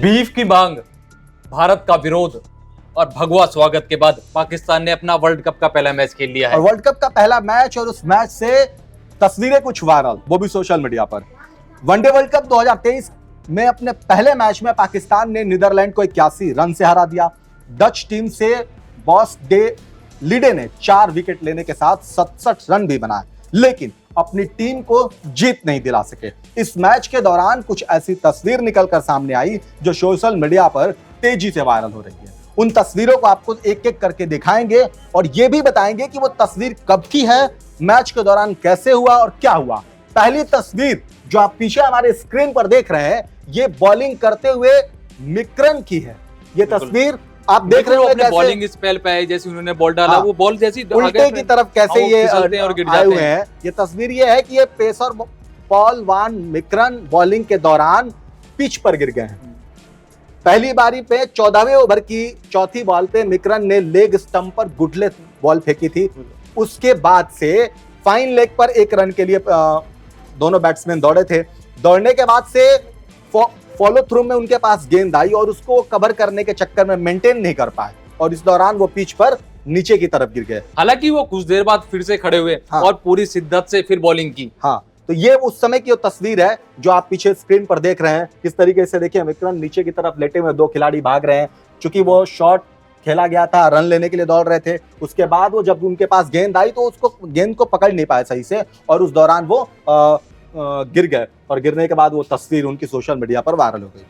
Beef की मांग, भारत का विरोध और भगवा स्वागत के बाद पाकिस्तान ने अपना वर्ल्ड कप का पहला मैच खेल लिया है। और वर्ल्ड कप का पहला मैच, और उस मैच से तस्वीरें कुछ वायरल, वो भी सोशल मीडिया पर। वनडे वर्ल्ड कप 2023 में अपने पहले मैच में पाकिस्तान ने नीदरलैंड को 81 रन से हरा दिया। डच टीम से बॉस डे लीडे ने 4 विकेट लेने के साथ 67 रन भी बनाए, लेकिन अपनी टीम को जीत नहीं दिला सके। इस मैच के दौरान कुछ ऐसी तस्वीर निकलकर सामने आई जो सोशल मीडिया पर तेजी से वायरल हो रही है। उन तस्वीरों को आपको एक एक करके दिखाएंगे और ये भी बताएंगे कि वो तस्वीर कब की है, मैच के दौरान कैसे हुआ और क्या हुआ। पहली तस्वीर जो आप पीछे हमारे स्क्रीन पर देख रहे हैं, ये बॉलिंग करते हुए मिक्रन की है। ये तस्वीर आप देख रहे हो अपने बॉलिंग स्पेल पे है, जैसे उन्होंने बॉल डाला, वो बॉल जैसी उल्टे की तरफ कैसे ये और गिर आए हुए हैं। ये तस्वीर ये है कि ये पेसर पॉल वान मिक्रन बॉलिंग के दौरान पिच पर गिर गए हैं। पहली बारी पे 14वें ओवर की चौथी बॉल पे मिक्रन ने लेग स्टंप पर गुडले बॉल फेंकी थी। उसके बाद से फाइन लेग पर 1 रन के लिए दोनों बैट्समैन दौड़े थे। दौड़ने के बाद से फॉलो थ्रू में उनके पास गेंद आई और उसको कवर करने के चक्कर में मेंटेन नहीं कर पाए और इस दौरान वो पिच पर नीचे की तरफ गिर गए। हालांकि वो कुछ देर बाद फिर से खड़े हुए और पूरी शिद्दत से फिर बॉलिंग की। हाँ, तो ये उस समय की तस्वीर है जो आप पीछे स्क्रीन पर देख रहे हैं। किस तरीके से देखिए, मिक्रन नीचे की तरफ लेटे हुए 2 खिलाड़ी भाग रहे हैं। चूंकि वो शॉट खेला गया था, रन लेने के लिए दौड़ रहे थे। उसके बाद वो जब उनके पास गेंद आई तो उसको गेंद को पकड़ नहीं पाए सही से और उस दौरान वो गिर गए और गिरने के बाद वो तस्वीर उनकी सोशल मीडिया पर वायरल हो गई।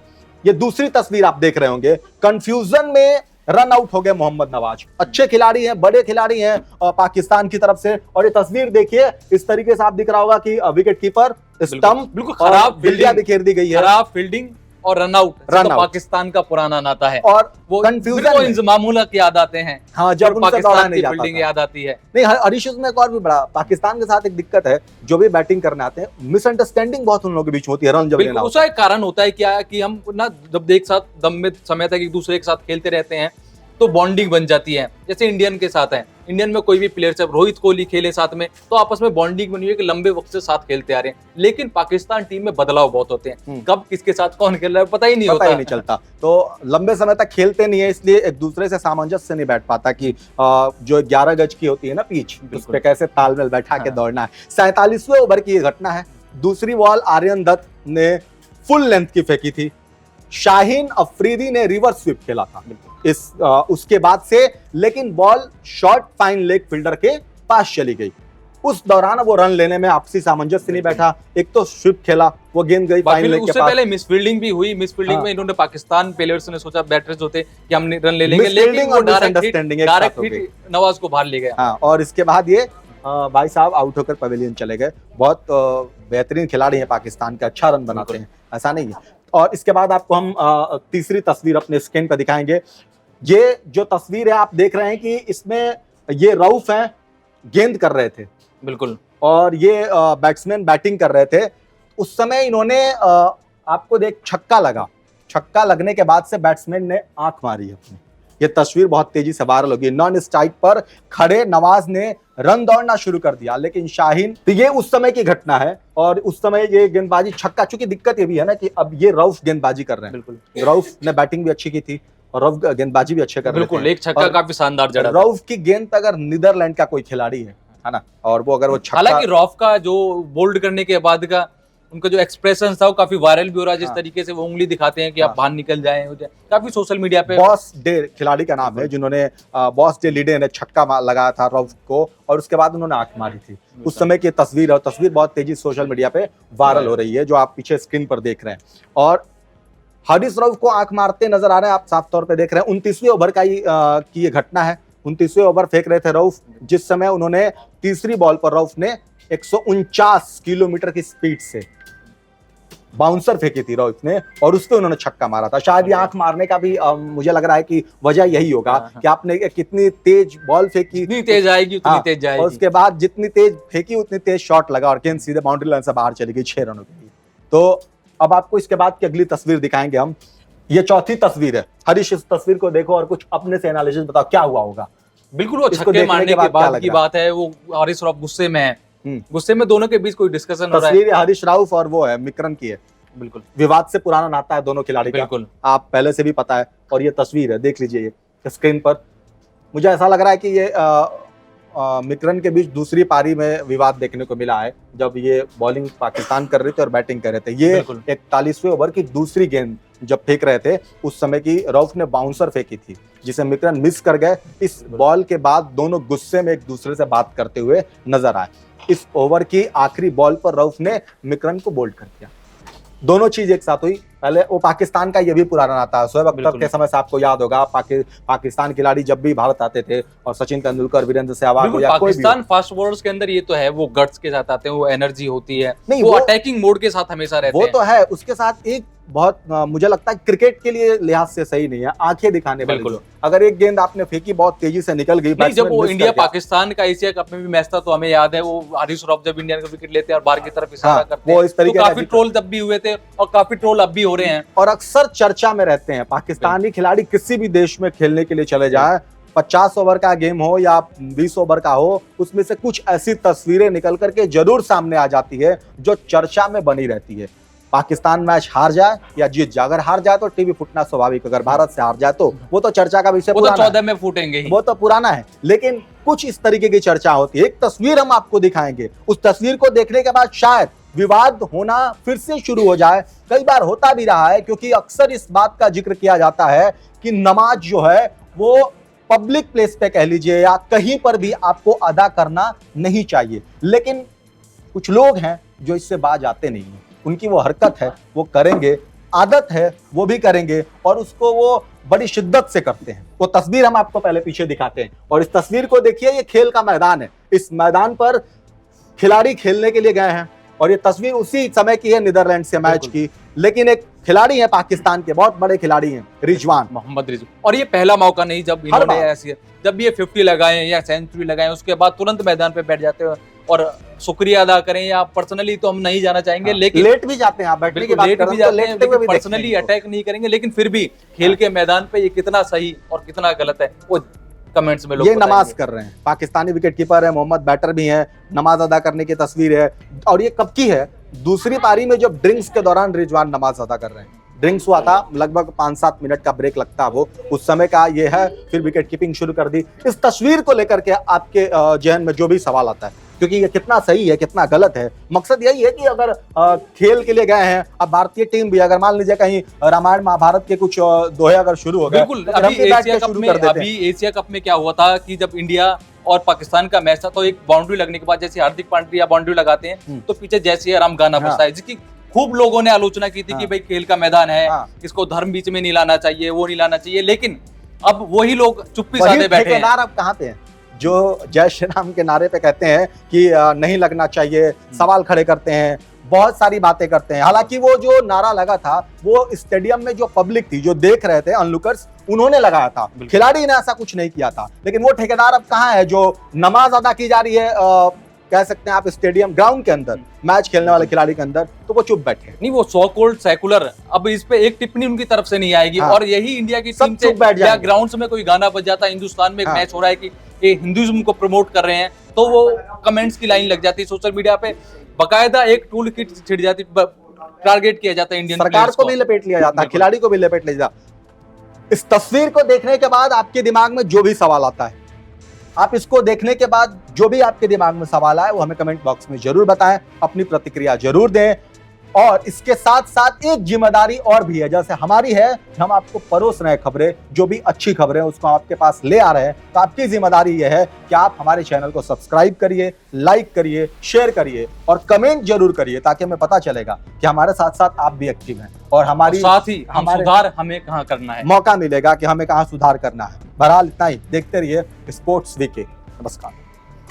ये दूसरी तस्वीर आप देख रहे होंगे। कंफ्यूजन में रन आउट हो गए मोहम्मद नवाज। अच्छे खिलाड़ी हैं, बड़े खिलाड़ी हैं पाकिस्तान की तरफ से। और ये तस्वीर देखिए, इस तरीके से आप दिख रहा होगा कि विकेट कीपर स्टंप बिल्कुल खराब फील्डिंग बिखेर दी गई है। खराब फील्डिंग और रन आउट पाकिस्तान का पुराना नाता है। और वो कंफ्यूजन इंजमामुल की याद आते हैं। हाँ, जब उनसे दौड़ा नहीं जाता फील्डिंग याद आती है। नहीं, हरीश, उसमें एक और भी बड़ा पाकिस्तान के साथ एक दिक्कत है, जो भी बैटिंग करने आते हैं मिसअंडरस्टैंडिंग बहुत उन लोगों के बीच होती है। रन जब लेना उसका एक कारण होता है क्या कि हम ना जब एक साथ लंबे समय तक एक दूसरे के साथ खेलते रहते हैं तो बॉन्डिंग बन जाती है। जैसे इंडियन के साथ है, इंडियन में कोई भी प्लेयर, चाहे रोहित कोहली खेले साथ में, तो आपस में बॉन्डिंग बनी हुई है कि लंबे वक्त से साथ खेलते आ रहे हैं। लेकिन पाकिस्तान टीम में बदलाव बहुत होते हैं, कब किसके साथ कौन खेल रहा है पता ही नहीं चलता। तो लंबे समय तक खेलते नहीं है, इसलिए एक दूसरे से सामंजस्य नहीं बैठ पाता कि जो 11 गज की होती है ना पिच, उस पे कैसे तालमेल बैठा के दौड़ना है। 47वें ओवर की ये घटना है। दूसरी बॉल आर्यन दत्त ने फुल लेंथ की फेंकी थी। शाहीन अफरीदी ने रिवर्स स्वीप खेला था उसके बाद से, लेकिन ball short fine leg fielder के पास चली गई। उस दौरान वो रन लेने में आपसी सामंजस्य नहीं बैठा। एक तो स्वीप खेला, वो गेंद गई फाइन लेग के पास। पहले मिसफील्डिंग भी हुई। मिसफील्डिंग में इन्होंने पाकिस्तान प्लेयर्स ने सोचा, बैटर्स होते कि हम रन ले लेंगे, लेकिन वो डायरेक्ट हिट नवाज को बाहर ले गया। हाँ, और इसके बाद ये भाई साहब आउट होकर पवेलियन चले गए। बहुत बेहतरीन खिलाड़ी हैं पाकिस्तान के, अच्छा रन बनाते हैं, ऐसा नहीं है। और इसके बाद आपको हम तीसरी तस्वीर अपने स्क्रीन पर दिखाएंगे। ये जो तस्वीर है आप देख रहे हैं कि इसमें ये रऊफ हैं, गेंद कर रहे थे बिल्कुल, और ये बैट्समैन बैटिंग कर रहे थे। उस समय इन्होंने आपको देख छक्का लगने के बाद से बैट्समैन ने आंख मारी अपनी। ये तस्वीर बहुत तेजी से वायरल होगी। नॉन स्ट्राइक पर खड़े नवाज ने रन दौड़ना शुरू कर दिया, लेकिन शाहीन, तो ये उस समय की घटना है। और उस समय ये गेंदबाजी छक्का, चूंकि दिक्कत ये भी है ना कि अब ये रऊफ गेंदबाजी कर रहे हैं। बिल्कुल, रऊफ ने बैटिंग भी अच्छी की थी और रऊफ गेंदबाजी भी अच्छे कर रहे थे। बिल्कुल, एक छक्का काफी शानदार जड़ा। रऊफ की गेंद अगर नीदरलैंड का कोई खिलाड़ी है ना, और वो अगर वो छक्का, हालांकि रऊफ का जो बोल्ड करने के बाद का उनका जो एक्सप्रेशन था वो काफी वायरल भी हो रहा है। जिस तरीके से वो उंगली दिखाते हैं कि आप बाहर निकल जाएं, काफी सोशल मीडिया पे। बॉस डे खिलाड़ी का नाम है, जिन्होंने बॉस डे लीडे ने छक्का लगाया था रऊफ को और उसके बाद उन्होंने आंख मारी थी। उस समय की तस्वीर है, तस्वीर बहुत तेजी सोशल मीडिया पे वायरल हो रही है, जो आप पीछे स्क्रीन पर देख रहे हैं। और हारिस रऊफ को आंख मारते नजर आ रहे हैं, आप साफ तौर पे देख रहे हैं। 29वें ओवर की ये घटना है। 29वें ओवर फेंक रहे थे रऊफ, जिस समय उन्होंने तीसरी बॉल पर रऊफ ने 149 किलोमीटर की स्पीड से बाउंसर फेंकी थी रऊफ ने और उस पे उन्होंने छक्का मारा था। शायद ये आंख मारने का भी मुझे लग रहा है कि वजह यही होगा कि आपने कितनी तेज बॉल फेंकी, जितनी तेज आएगी उतनी तेज जाएगी, और उसके बाद जितनी तेज फेंकी उतनी तेज शॉट लगा और गेंद सीधे बाउंड्री लाइन से बाहर चली गई 6 रनों के लिए। तो अब आपको इसके बाद की अगली तस्वीर दिखाएंगे हम। ये चौथी तस्वीर है। हरीश, इस तस्वीर को देखो और कुछ अपने से एनालिसिस बताओ, क्या हुआ होगा। बिल्कुल, वो छक्के मारने के बाद की बात है। वो हारिस रऊफ गुस्से में है, गुस्से में दोनों के बीच कोई डिस्कशन हो रहा है। तस्वीर हरीश राउफ और वो है मिक्रन की है। बिल्कुल विवाद से पुराना नाता है दोनों खिलाड़ी का, बिल्कुल आप पहले से भी पता है। और ये तस्वीर है, देख लीजिए ये स्क्रीन पर। मुझे ऐसा लग रहा है कि ये मिक्रन के बीच दूसरी पारी में विवाद देखने को मिला है, जब ये बॉलिंग पाकिस्तान कर रहे थे और बैटिंग कर रहे थे। ये 41वें ओवर की दूसरी गेंद जब फेंक रहे थे, उस समय की रऊफ ने बाउंसर फेंकी थी, जिसे मिक्रन मिस कर गए। इस बॉल के बाद दोनों गुस्से में एक दूसरे से बात करते हुए नजर आए। इस ओवर की आखिरी बॉल पर रऊफ ने मिक्रन को बोल्ड कर दिया। दोनों चीज एक साथ हुई। पहले वो पाकिस्तान का ये भी पुराना नाता है। शोएब अख्तर के समय से आपको याद होगा, पाकिस्तान खिलाड़ी जब भी भारत आते थे, और सचिन तेंदुलकर, वीरेंद्र सहवाग हो या कोई भी, पाकिस्तान फास्ट बॉलर्स के अंदर ये तो है, वो गट्स के साथ आते हैं, वो एनर्जी होती है, नहीं वो अटैकिंग मोड के साथ हमेशा रहते हैं। वो तो है। उसके साथ एक बहुत मुझे लगता है क्रिकेट के लिए लिहाज से सही नहीं है, आंखें दिखाने वाली। बिल्कुल। अगर एक गेंद आपने फेंकी, बहुत तेजी से निकल गई, नहीं, जब वो इंडिया पाकिस्तान का एशिया कप में भी मैच था, तो हमें याद है वो हारिस रऊफ जब इंडिया का विकेट लेते हैं और बाहर की तरफ इशारा करते हैं, वो इस तरीके तो काफी ट्रोल तब भी हुए थे और काफी ट्रोल अब भी हो रहे हैं, और अक्सर चर्चा में रहते हैं। पाकिस्तानी खिलाड़ी किसी भी देश में खेलने के लिए चले जाए, 50 ओवर का गेम हो या 20 ओवर का हो, उसमें से कुछ ऐसी तस्वीरें निकल करके जरूर सामने आ जाती है जो चर्चा में बनी रहती है। पाकिस्तान मैच हार जाए या जीत जाए, अगर हार जाए तो टीवी फूटना स्वाभाविक, अगर भारत से हार जाए तो वो तो चर्चा का विषय, वो तो 14 में फूटेंगे ही, वो तो पुराना है। लेकिन कुछ इस तरीके की चर्चा होती है। एक तस्वीर हम आपको दिखाएंगे, उस तस्वीर को देखने के बाद शायद विवाद होना फिर से शुरू हो जाए। कई बार होता भी रहा है, क्योंकि अक्सर इस बात का जिक्र किया जाता है कि नमाज जो है वो पब्लिक प्लेस पे कह लीजिए या कहीं पर भी आपको अदा करना नहीं चाहिए। लेकिन कुछ लोग हैं जो इससे बाज आते नहीं हैं, उनकी वो हरकत है वो करेंगे, आदत है वो भी करेंगे, और उसको वो बड़ी शिद्दत से करते हैं। वो तस्वीर हम आपको पहले पीछे दिखाते हैं, और इस तस्वीर को देखिए। ये खेल का मैदान है, इस मैदान पर खिलाड़ी खेलने के लिए गए हैं, और ये तस्वीर उसी समय की है नीदरलैंड से मैच की। लेकिन एक खिलाड़ी है पाकिस्तान के, बहुत बड़े खिलाड़ी हैं, रिजवान मोहम्मद रिजवान, और ये पहला मौका नहीं जब इन्होंने ऐसी, जब ये 50 लगाए या सेंचुरी लगाए, उसके बाद तुरंत मैदान पे बैठ जाते हैं और शुक्रिया अदा करें, या पर्सनली तो हम नहीं जाना चाहेंगे, लेकिन लेट भी जाते हैं, आप बैठने की बात लेट कर भी रहे हैं, जाते हैं, लेकिन पर्सनली अटैक नहीं करेंगे। लेकिन फिर भी खेल के मैदान पे ये कितना सही और कितना गलत है, वो कमेंट्स में लोग ये नमाज कर रहे हैं। पाकिस्तानी विकेटकीपर है, मोहम्मद बैटर भी हैं, नमाज अदा करने की तस्वीर है। और ये कब की है? दूसरी पारी में जब ड्रिंक्स के दौरान रिजवान नमाज अदा कर रहे हैं। ड्रिंक्स हुआ था, लगभग 5-7 मिनट का ब्रेक लगता है वो, उस समय का ये है। फिर विकेट कीपिंग शुरू कर दी। इस तस्वीर को लेकर के आपके जहन में जो भी सवाल आता है, क्योंकि ये कितना सही है कितना गलत है, मकसद यही है कि अगर खेल के लिए गए हैं, अब भारतीय टीम भी अगर मान लीजिए कहीं रामायण महाभारत के कुछ दोहे अगर शुरू हो गए, बिल्कुल। अभी एशिया कप में क्या हुआ था कि जब इंडिया और पाकिस्तान का मैच था, तो एक बाउंड्री लगने के बाद, जैसे हार्दिक पांड्या बाउंड्री लगाते हैं तो पीछे जय श्री राम गाना बजता है, जिसकी खूब लोगों ने आलोचना की थी कि भाई खेल का मैदान है, इसको धर्म बीच में नहीं लाना चाहिए, वो नहीं लाना चाहिए। लेकिन अब वही लोग चुप्पी साधे बैठे हैं। अब कहाँ पे हैं जो जय श्री राम के नारे पे कहते हैं कि नहीं लगना चाहिए, सवाल खड़े करते हैं, बहुत सारी बातें करते हैं। हालांकि वो जो नारा लगा था वो स्टेडियम में जो पब्लिक थी, जो देख रहे थे, अनलुकर्स, उन्होंने लगाया था, खिलाड़ी ने ऐसा कुछ नहीं किया था। लेकिन वो ठेकेदार अब कहाँ है जो नमाज अदा की जा रही है, कह सकते हैं आप स्टेडियम ग्राउंड के अंदर, मैच खेलने वाले खिलाड़ी के अंदर, तो वो चुप बैठे नहीं। वो सो कॉल्ड सेकुलर, अब इस पे एक टिप्पणी उनकी तरफ से नहीं आएगी। और यही इंडिया की टीम से या ग्राउंड में कोई गाना बज जाता है, हिंदुस्तान में एक मैच हो रहा है कि ये हिंदुइज्म को प्रमोट कर रहे हैं, तो वो कमेंट्स की लाइन लग जाती है सोशल मीडिया पे, बकायदा एक टूल किट छिड़ जाती, टारगेट किया जाता है इंडियन सरकार को भी लपेट लिया जाता है, खिलाड़ी को भी लपेट लिया जाता है। इस तस्वीर को देखने के बाद आपके दिमाग में जो भी सवाल आता है, आप इसको देखने के बाद जो भी आपके दिमाग में सवाल आए, वो हमें कमेंट बॉक्स में जरूर बताएं, अपनी प्रतिक्रिया जरूर दें। और इसके साथ साथ एक जिम्मेदारी और भी है, जैसे हमारी है, हम आपको परोस रहे हैं खबरें, जो भी अच्छी खबरें उसको आपके पास ले आ रहे हैं, तो आपकी जिम्मेदारी यह है कि आप हमारे चैनल को सब्सक्राइब करिए, लाइक करिए, शेयर करिए और कमेंट जरूर करिए, ताकि हमें पता चलेगा कि हमारे साथ साथ आप भी एक्टिव हैं और हमारी साथ ही सुधार हमें कहाँ करना है, मौका मिलेगा कि हमें कहाँ सुधार करना है। बहरहाल इतना ही, देखते रहिए स्पोर्ट्स वीके। नमस्कार।